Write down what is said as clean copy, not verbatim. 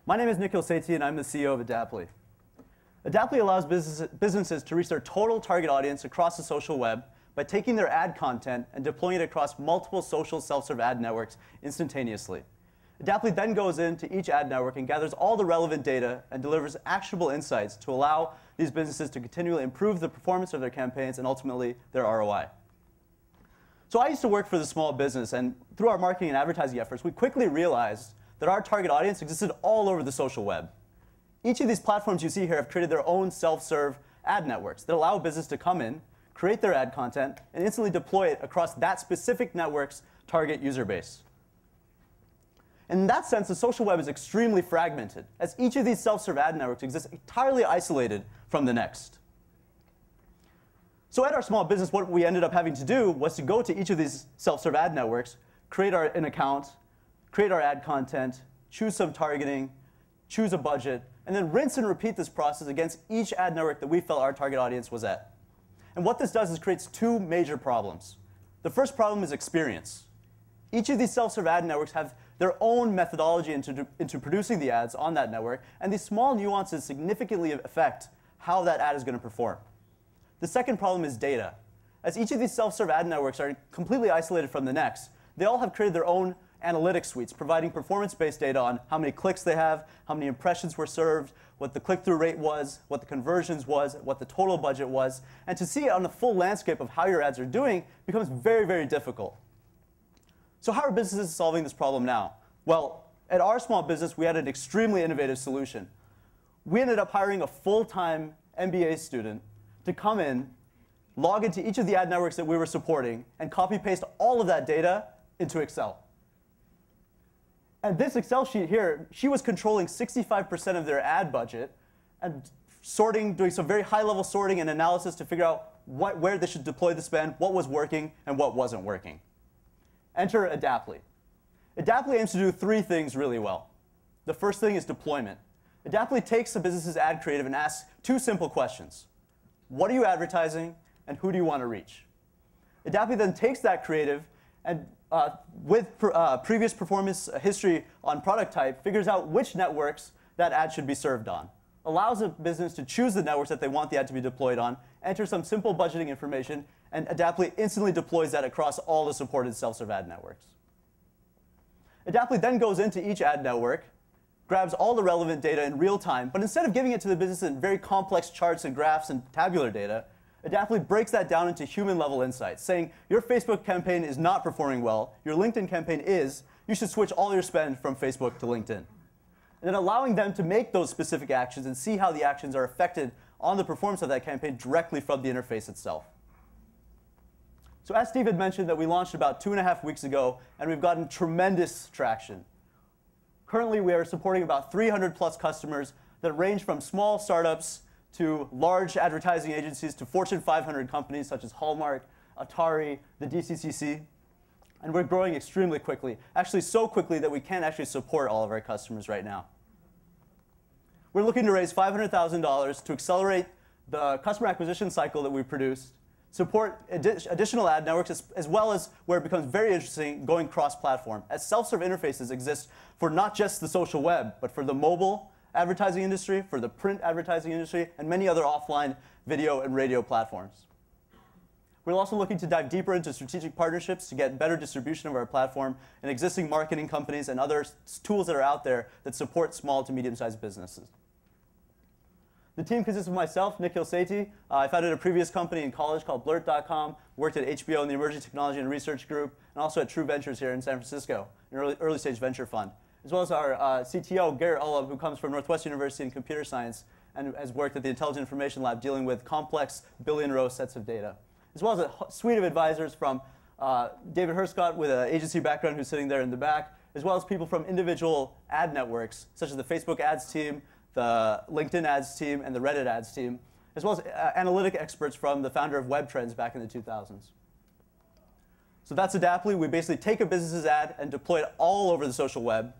My name is Nikhil Sethi, and I'm the CEO of Adaptly. Adaptly allows businesses to reach their total target audience across the social web by taking their ad content and deploying it across multiple social self-serve ad networks instantaneously. Adaptly then goes into each ad network and gathers all the relevant data and delivers actionable insights to allow these businesses to continually improve the performance of their campaigns and ultimately their ROI. So I used to work for the small business, and through our marketing and advertising efforts, we quickly realized that our target audience existed all over the social web. Each of these platforms you see here have created their own self-serve ad networks that allow a business to come in, create their ad content, and instantly deploy it across that specific network's target user base. And in that sense, the social web is extremely fragmented, as each of these self-serve ad networks exists entirely isolated from the next. So at our small business, what we ended up having to do was to go to each of these self-serve ad networks, create an account, create our ad content, choose some targeting, choose a budget, and then rinse and repeat this process against each ad network that we felt our target audience was at. And what this does is creates two major problems. The first problem is experience. Each of these self-serve ad networks have their own methodology into producing the ads on that network, and these small nuances significantly affect how that ad is going to perform. The second problem is data. As each of these self-serve ad networks are completely isolated from the next, they all have created their own analytics suites, providing performance-based data on how many clicks they have, how many impressions were served, what the click-through rate was, what the conversions was, what the total budget was. And to see it on the full landscape of how your ads are doing becomes very, very difficult. So how are businesses solving this problem now? Well, at our small business, we had an extremely innovative solution. We ended up hiring a full-time MBA student to come in, log into each of the ad networks that we were supporting, and copy-paste all of that data into Excel. And this Excel sheet here, she was controlling 65% of their ad budget and doing some very high-level sorting and analysis to figure out where they should deploy the spend, what was working, and what wasn't working. Enter Adaptly. Adaptly aims to do three things really well. The first thing is deployment. Adaptly takes a business's ad creative and asks two simple questions. What are you advertising, and who do you want to reach? Adaptly then takes that creative and with previous performance history on product type, figures out which networks that ad should be served on. Allows a business to choose the networks that they want the ad to be deployed on, enter some simple budgeting information, and Adaptly instantly deploys that across all the supported self-serve ad networks. Adaptly then goes into each ad network, grabs all the relevant data in real time, but instead of giving it to the business in very complex charts and graphs and tabular data, Adaptly breaks that down into human-level insights, saying your Facebook campaign is not performing well, your LinkedIn campaign is, you should switch all your spend from Facebook to LinkedIn. And then allowing them to make those specific actions and see how the actions are affected on the performance of that campaign directly from the interface itself. So as Steve had mentioned, that we launched about 2.5 weeks ago, and we've gotten tremendous traction. Currently, we are supporting about 300+ customers that range from small startups to large advertising agencies to Fortune 500 companies such as Hallmark, Atari, the DCCC. And we're growing extremely quickly, actually so quickly that we can't actually support all of our customers right now. We're looking to raise $500,000 to accelerate the customer acquisition cycle that we produced, support additional ad networks, as well as where it becomes very interesting, going cross-platform, as self-serve interfaces exist for not just the social web, but for the mobile advertising industry, for the print advertising industry, and many other offline video and radio platforms. We're also looking to dive deeper into strategic partnerships to get better distribution of our platform and existing marketing companies and other tools that are out there that support small to medium-sized businesses. The team consists of myself, Nikhil Sethi. I founded a previous company in college called Blurt.com, worked at HBO in the Emerging Technology and Research Group, and also at True Ventures here in San Francisco, an early stage venture fund. As well as our CTO, Garrett Ullum, who comes from Northwestern University in computer science and has worked at the Intelligent Information Lab dealing with complex billion-row sets of data. As well as a suite of advisors from David Herscott with an agency background who's sitting there in the back, as well as people from individual ad networks, such as the Facebook ads team, the LinkedIn ads team, and the Reddit ads team, as well as analytic experts from the founder of WebTrends back in the 2000s. So that's Adaptly. We basically take a business's ad and deploy it all over the social web.